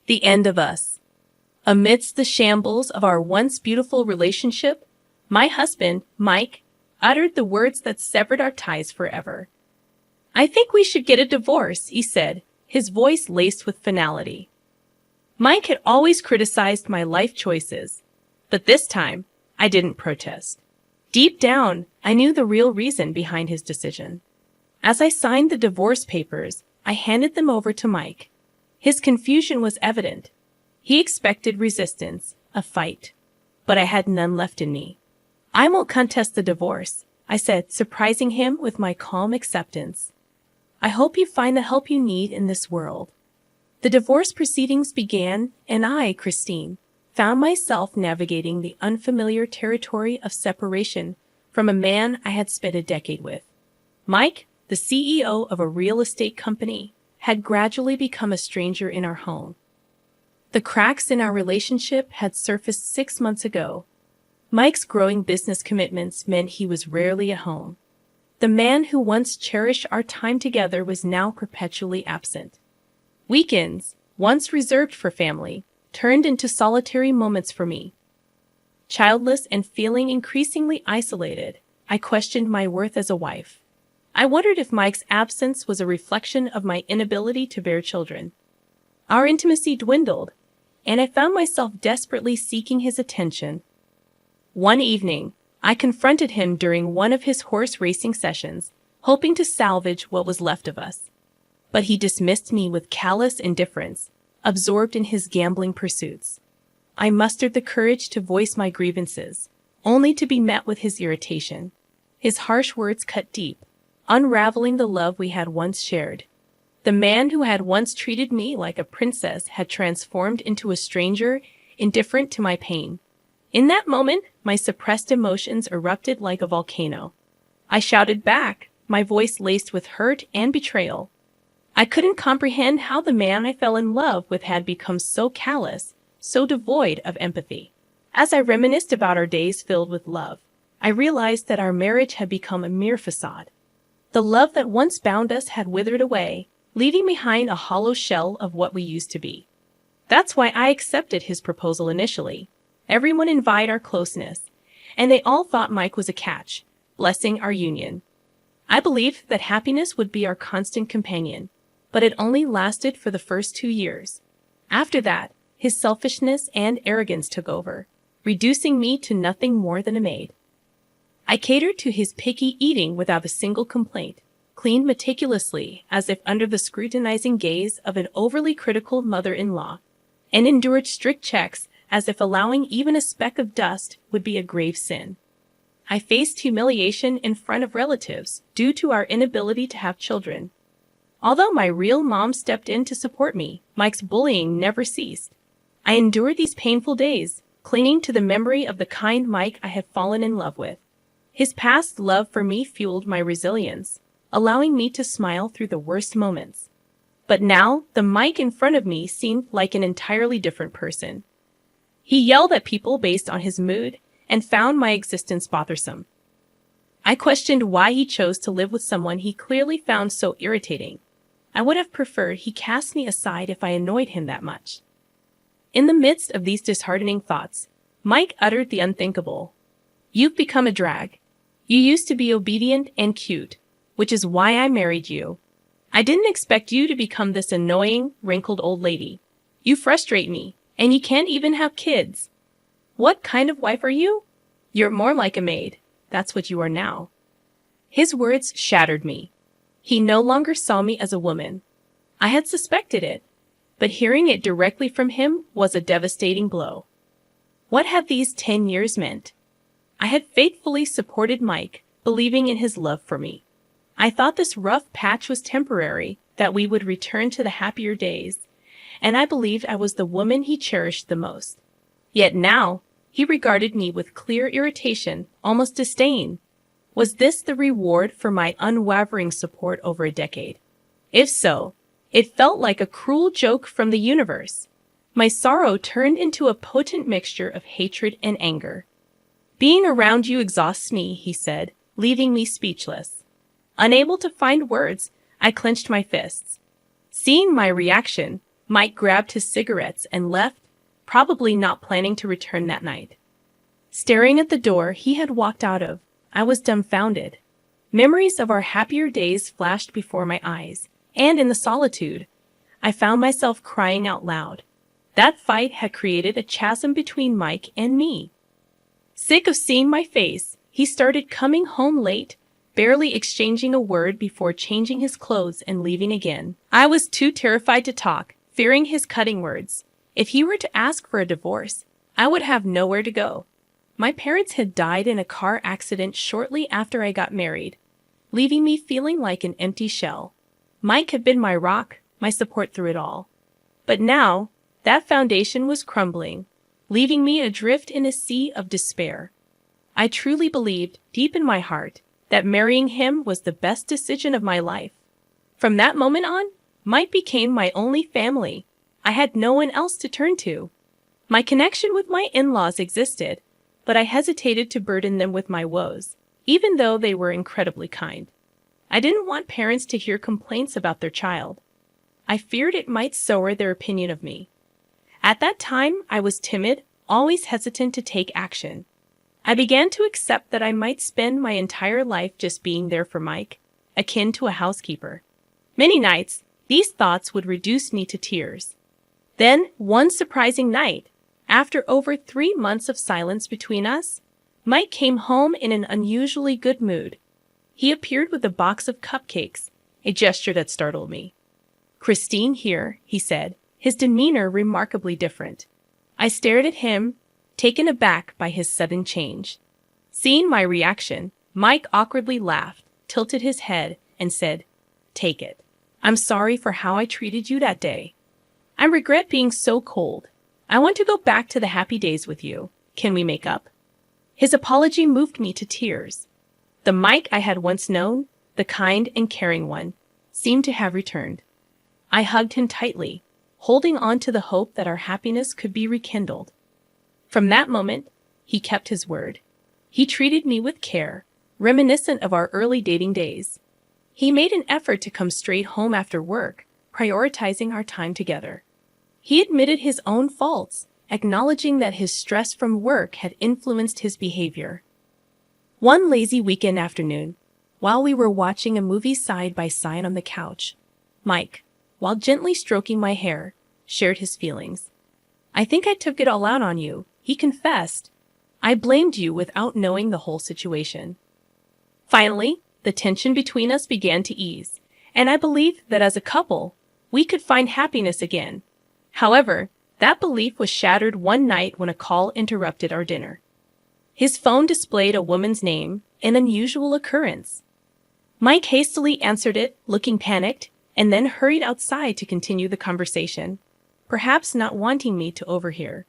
The end of us. Amidst the shambles of our once beautiful relationship, my husband, Mike, uttered the words that severed our ties forever. "I think we should get a divorce," he said, his voice laced with finality. Mike had always criticized my life choices, but this time, I didn't protest. Deep down, I knew the real reason behind his decision. As I signed the divorce papers, I handed them over to Mike. His confusion was evident. He expected resistance, a fight, but I had none left in me. "I won't contest the divorce," I said, surprising him with my calm acceptance. "I hope you find the help you need in this world." The divorce proceedings began, and I, Christine, found myself navigating the unfamiliar territory of separation from a man I had spent a decade with. Mike, the CEO of a real estate company, had gradually become a stranger in our home. The cracks in our relationship had surfaced 6 months ago. Mike's growing business commitments meant he was rarely at home. The man who once cherished our time together was now perpetually absent. Weekends, once reserved for family, turned into solitary moments for me. Childless and feeling increasingly isolated, I questioned my worth as a wife. I wondered if Mike's absence was a reflection of my inability to bear children. Our intimacy dwindled, and I found myself desperately seeking his attention. One evening, I confronted him during one of his horse racing sessions, hoping to salvage what was left of us. But he dismissed me with callous indifference, absorbed in his gambling pursuits. I mustered the courage to voice my grievances, only to be met with his irritation. His harsh words cut deep, unraveling the love we had once shared. The man who had once treated me like a princess had transformed into a stranger, indifferent to my pain. In that moment, my suppressed emotions erupted like a volcano. I shouted back, my voice laced with hurt and betrayal. I couldn't comprehend how the man I fell in love with had become so callous, so devoid of empathy. As I reminisced about our days filled with love, I realized that our marriage had become a mere facade. The love that once bound us had withered away, leaving behind a hollow shell of what we used to be. That's why I accepted his proposal initially. Everyone envied our closeness, and they all thought Mike was a catch, blessing our union. I believed that happiness would be our constant companion, but it only lasted for the first 2 years. After that, his selfishness and arrogance took over, reducing me to nothing more than a maid. I catered to his picky eating without a single complaint, cleaned meticulously as if under the scrutinizing gaze of an overly critical mother-in-law, and endured strict checks as if allowing even a speck of dust would be a grave sin. I faced humiliation in front of relatives due to our inability to have children. Although my real mom stepped in to support me, Mike's bullying never ceased. I endured these painful days, clinging to the memory of the kind Mike I had fallen in love with. His past love for me fueled my resilience, allowing me to smile through the worst moments. But now, the Mike in front of me seemed like an entirely different person. He yelled at people based on his mood and found my existence bothersome. I questioned why he chose to live with someone he clearly found so irritating. I would have preferred he cast me aside if I annoyed him that much. In the midst of these disheartening thoughts, Mike uttered the unthinkable. "You've become a drag. You used to be obedient and cute, which is why I married you. I didn't expect you to become this annoying, wrinkled old lady. You frustrate me, and you can't even have kids. What kind of wife are you? You're more like a maid. That's what you are now." His words shattered me. He no longer saw me as a woman. I had suspected it, but hearing it directly from him was a devastating blow. What had these 10 years meant? I had faithfully supported Mike, believing in his love for me. I thought this rough patch was temporary, that we would return to the happier days, and I believed I was the woman he cherished the most. Yet now, he regarded me with clear irritation, almost disdain. Was this the reward for my unwavering support over a decade? If so, it felt like a cruel joke from the universe. My sorrow turned into a potent mixture of hatred and anger. "Being around you exhausts me," he said, leaving me speechless. Unable to find words, I clenched my fists. Seeing my reaction, Mike grabbed his cigarettes and left, probably not planning to return that night. Staring at the door he had walked out of, I was dumbfounded. Memories of our happier days flashed before my eyes, and in the solitude, I found myself crying out loud. That fight had created a chasm between Mike and me. Sick of seeing my face, he started coming home late, barely exchanging a word before changing his clothes and leaving again. I was too terrified to talk, fearing his cutting words. If he were to ask for a divorce, I would have nowhere to go. My parents had died in a car accident shortly after I got married, leaving me feeling like an empty shell. Mike had been my rock, my support through it all. But now, that foundation was crumbling, leaving me adrift in a sea of despair. I truly believed, deep in my heart, that marrying him was the best decision of my life. From that moment on, Mike became my only family. I had no one else to turn to. My connection with my in-laws existed, but I hesitated to burden them with my woes, even though they were incredibly kind. I didn't want parents to hear complaints about their child. I feared it might sour their opinion of me. At that time, I was timid, always hesitant to take action. I began to accept that I might spend my entire life just being there for Mike, akin to a housekeeper. Many nights, these thoughts would reduce me to tears. Then, one surprising night, after over 3 months of silence between us, Mike came home in an unusually good mood. He appeared with a box of cupcakes, a gesture that startled me. "Christine here," he said, his demeanor remarkably different. I stared at him, taken aback by his sudden change. Seeing my reaction, Mike awkwardly laughed, tilted his head, and said, "Take it. I'm sorry for how I treated you that day. I regret being so cold. I want to go back to the happy days with you. Can we make up?" His apology moved me to tears. The Mike I had once known, the kind and caring one, seemed to have returned. I hugged him tightly, holding on to the hope that our happiness could be rekindled. From that moment, he kept his word. He treated me with care, reminiscent of our early dating days. He made an effort to come straight home after work, prioritizing our time together. He admitted his own faults, acknowledging that his stress from work had influenced his behavior. One lazy weekend afternoon, while we were watching a movie side by side on the couch, Mike, while gently stroking my hair, shared his feelings. "I think I took it all out on you," he confessed. "I blamed you without knowing the whole situation." Finally, the tension between us began to ease, and I believed that as a couple, we could find happiness again. However, that belief was shattered one night when a call interrupted our dinner. His phone displayed a woman's name, an unusual occurrence. Mike hastily answered it, looking panicked, and then hurried outside to continue the conversation, perhaps not wanting me to overhear.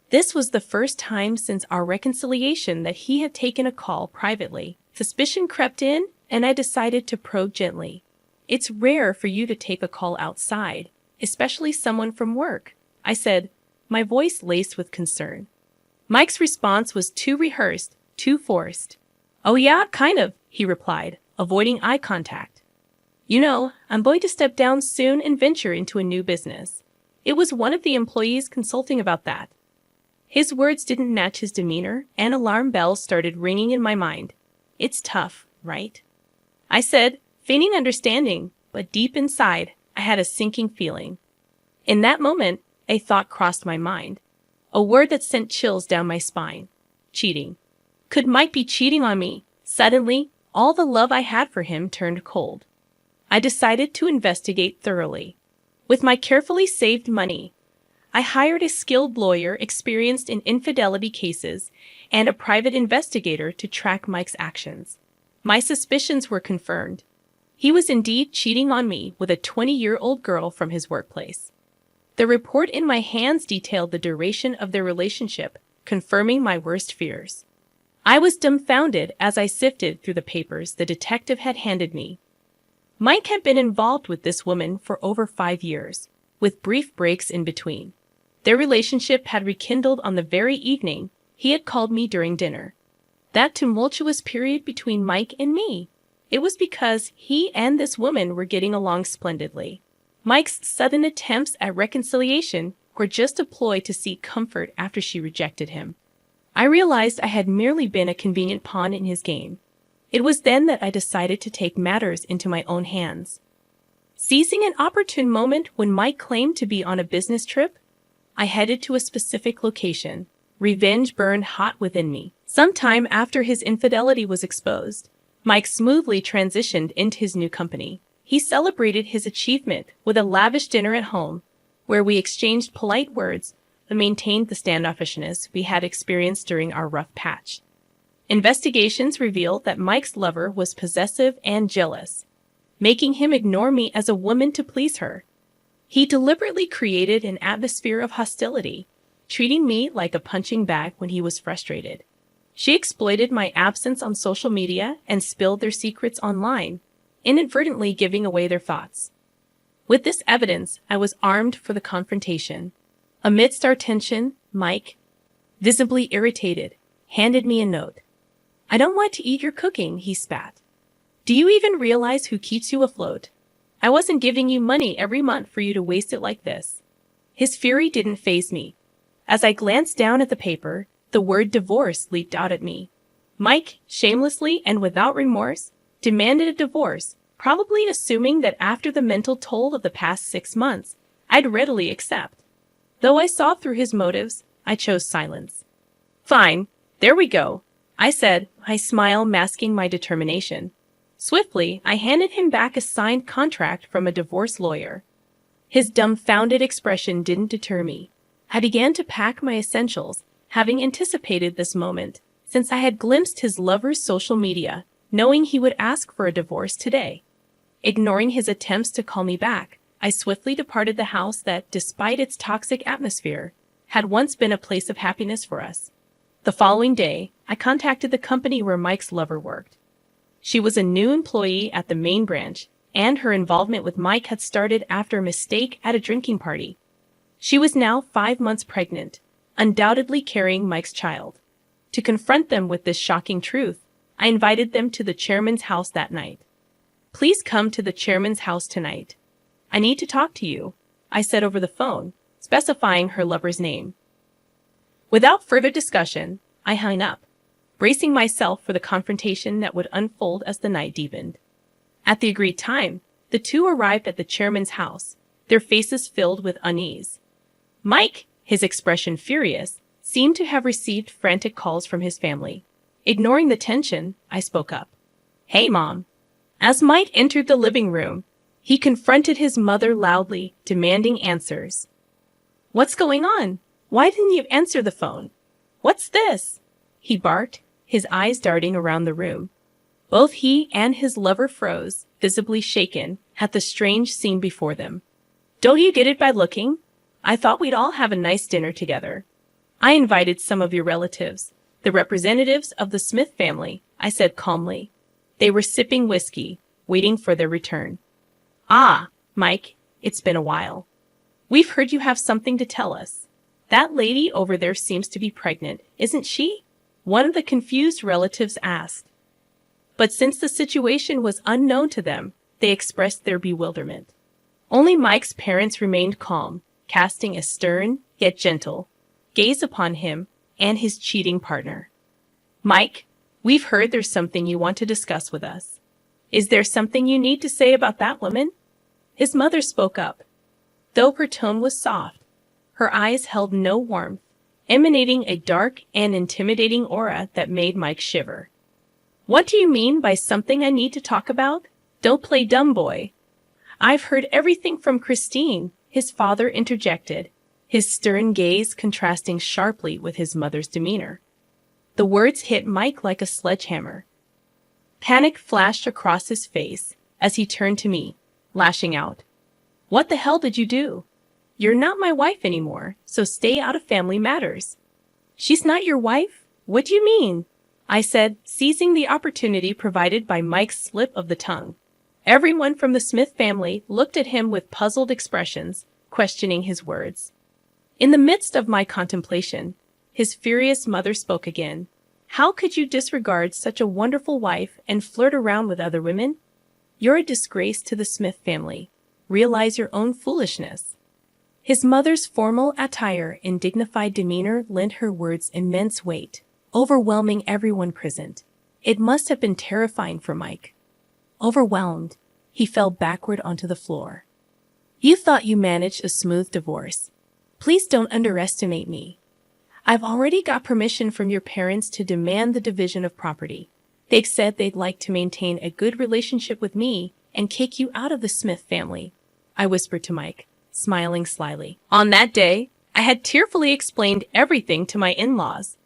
This was the first time since our reconciliation that he had taken a call privately. Suspicion crept in, and I decided to probe gently. "It's rare for you to take a call outside, especially someone from work," I said, my voice laced with concern. Mike's response was too rehearsed, too forced. "Oh yeah, kind of," he replied, avoiding eye contact. "You know, I'm going to step down soon and venture into a new business. It was one of the employees consulting about that." His words didn't match his demeanor, and alarm bells started ringing in my mind. "It's tough, right?" I said, feigning understanding, but deep inside, I had a sinking feeling. In that moment, a thought crossed my mind, a word that sent chills down my spine. Cheating. Could Mike be cheating on me? Suddenly, all the love I had for him turned cold. I decided to investigate thoroughly. With my carefully saved money, I hired a skilled lawyer experienced in infidelity cases and a private investigator to track Mike's actions. My suspicions were confirmed. He was indeed cheating on me with a 20-year-old girl from his workplace. The report in my hands detailed the duration of their relationship, confirming my worst fears. I was dumbfounded as I sifted through the papers the detective had handed me. Mike had been involved with this woman for over 5 years, with brief breaks in between. Their relationship had rekindled on the very evening he had called me during dinner. That tumultuous period between Mike and me. It was because he and this woman were getting along splendidly. Mike's sudden attempts at reconciliation were just a ploy to seek comfort after she rejected him. I realized I had merely been a convenient pawn in his game. It was then that I decided to take matters into my own hands. Seizing an opportune moment when Mike claimed to be on a business trip, I headed to a specific location. Revenge burned hot within me. Sometime after his infidelity was exposed, Mike smoothly transitioned into his new company. He celebrated his achievement with a lavish dinner at home, where we exchanged polite words but maintained the standoffishness we had experienced during our rough patch. Investigations revealed that Mike's lover was possessive and jealous, making him ignore me as a woman to please her. He deliberately created an atmosphere of hostility, treating me like a punching bag when he was frustrated. She exploited my absence on social media and spilled their secrets online, inadvertently giving away their thoughts. With this evidence, I was armed for the confrontation. Amidst our tension, Mike, visibly irritated, handed me a note. "I don't want to eat your cooking," he spat. "Do you even realize who keeps you afloat? I wasn't giving you money every month for you to waste it like this." His fury didn't faze me. As I glanced down at the paper, the word divorce leaped out at me. Mike, shamelessly and without remorse, demanded a divorce, probably assuming that after the mental toll of the past 6 months, I'd readily accept. Though I saw through his motives, I chose silence. "Fine, there we go," I said, my smile masking my determination. Swiftly, I handed him back a signed contract from a divorce lawyer. His dumbfounded expression didn't deter me. I began to pack my essentials, having anticipated this moment, since I had glimpsed his lover's social media, knowing he would ask for a divorce today. Ignoring his attempts to call me back, I swiftly departed the house that, despite its toxic atmosphere, had once been a place of happiness for us. The following day, I contacted the company where Mike's lover worked. She was a new employee at the main branch, and her involvement with Mike had started after a mistake at a drinking party. She was now 5 months pregnant, undoubtedly carrying Mike's child. To confront them with this shocking truth, I invited them to the chairman's house that night. "Please come to the chairman's house tonight. I need to talk to you," I said over the phone, specifying her lover's name. Without further discussion, I hung up, bracing myself for the confrontation that would unfold as the night deepened. At the agreed time, the two arrived at the chairman's house, their faces filled with unease. Mike, his expression furious, seemed to have received frantic calls from his family. Ignoring the tension, I spoke up. "Hey, Mom." As Mike entered the living room, he confronted his mother loudly, demanding answers. "What's going on? Why didn't you answer the phone? What's this?" he barked, his eyes darting around the room. Both he and his lover froze, visibly shaken, at the strange scene before them. "Don't you get it by looking? I thought we'd all have a nice dinner together. I invited some of your relatives, the representatives of the Smith family," I said calmly. They were sipping whiskey, waiting for their return. "Ah, Mike, it's been a while. We've heard you have something to tell us. That lady over there seems to be pregnant, isn't she?" one of the confused relatives asked. But since the situation was unknown to them, they expressed their bewilderment. Only Mike's parents remained calm, casting a stern, yet gentle, gaze upon him and his cheating partner. "Mike, we've heard there's something you want to discuss with us. Is there something you need to say about that woman?" His mother spoke up. Though her tone was soft, her eyes held no warmth, emanating a dark and intimidating aura that made Mike shiver. "What do you mean by something I need to talk about? Don't play dumb, boy." "I've heard everything from Christine," his father interjected, his stern gaze contrasting sharply with his mother's demeanor. The words hit Mike like a sledgehammer. Panic flashed across his face as he turned to me, lashing out. "What the hell did you do? You're not my wife anymore, so stay out of family matters." "She's not your wife? What do you mean?" I said, seizing the opportunity provided by Mike's slip of the tongue. Everyone from the Smith family looked at him with puzzled expressions, questioning his words. In the midst of my contemplation, his furious mother spoke again. "How could you disregard such a wonderful wife and flirt around with other women? You're a disgrace to the Smith family. realize your own foolishness. His mother's formal attire and dignified demeanor lent her words immense weight, overwhelming everyone present. It must have been terrifying for Mike. Overwhelmed, he fell backward onto the floor. You thought you managed a smooth divorce. Please don't underestimate me. I've already got permission from your parents to demand the division of property. They've said they'd like to maintain a good relationship with me and kick you out of the Smith family, I whispered to Mike, smiling slyly. On that day, I had tearfully explained everything to my in-laws.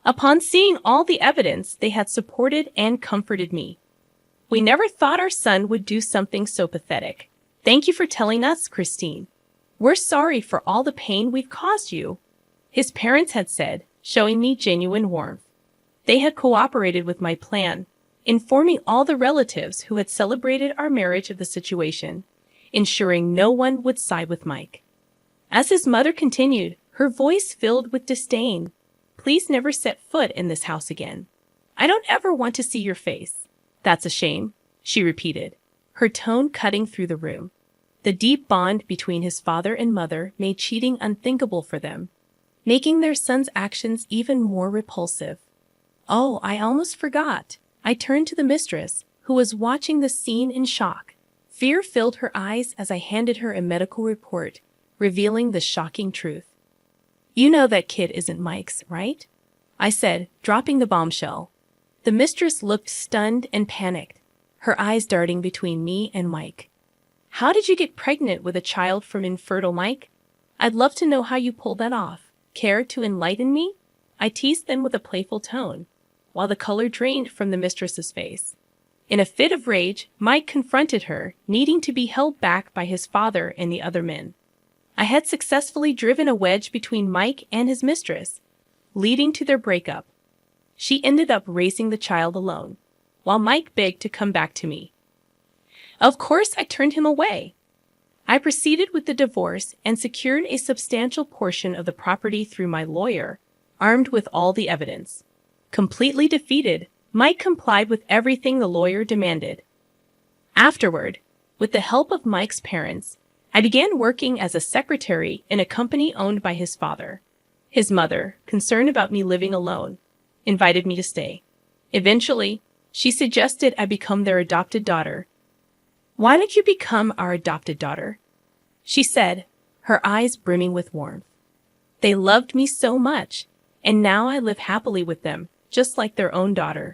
Upon seeing all the evidence, they had supported and comforted me. We never thought our son would do something so pathetic. Thank you for telling us, Christine. We're sorry for all the pain we've caused you, his parents had said, showing me genuine warmth. They had cooperated with my plan, informing all the relatives who had celebrated our marriage of the situation, ensuring no one would side with Mike. As his mother continued, her voice filled with disdain, please never set foot in this house again. I don't ever want to see your face. That's a shame, she repeated, her tone cutting through the room. The deep bond between his father and mother made cheating unthinkable for them, making their son's actions even more repulsive. Oh, I almost forgot. I turned to the mistress, who was watching the scene in shock. Fear filled her eyes as I handed her a medical report, revealing the shocking truth. You know that kid isn't Mike's, right? I said, dropping the bombshell. The mistress looked stunned and panicked, her eyes darting between me and Mike. How did you get pregnant with a child from infertile Mike? I'd love to know how you pulled that off. Care to enlighten me? I teased them with a playful tone, while the color drained from the mistress's face. In a fit of rage, Mike confronted her, needing to be held back by his father and the other men. I had successfully driven a wedge between Mike and his mistress, leading to their breakup. She ended up raising the child alone, while Mike begged to come back to me. Of course, I turned him away. I proceeded with the divorce and secured a substantial portion of the property through my lawyer, armed with all the evidence. Completely defeated, Mike complied with everything the lawyer demanded. Afterward, with the help of Mike's parents, I began working as a secretary in a company owned by his father. His mother, concerned about me living alone, invited me to stay. Eventually, she suggested I become their adopted daughter. Why don't you become our adopted daughter? She said, her eyes brimming with warmth. They loved me so much, and now I live happily with them, just like their own daughter.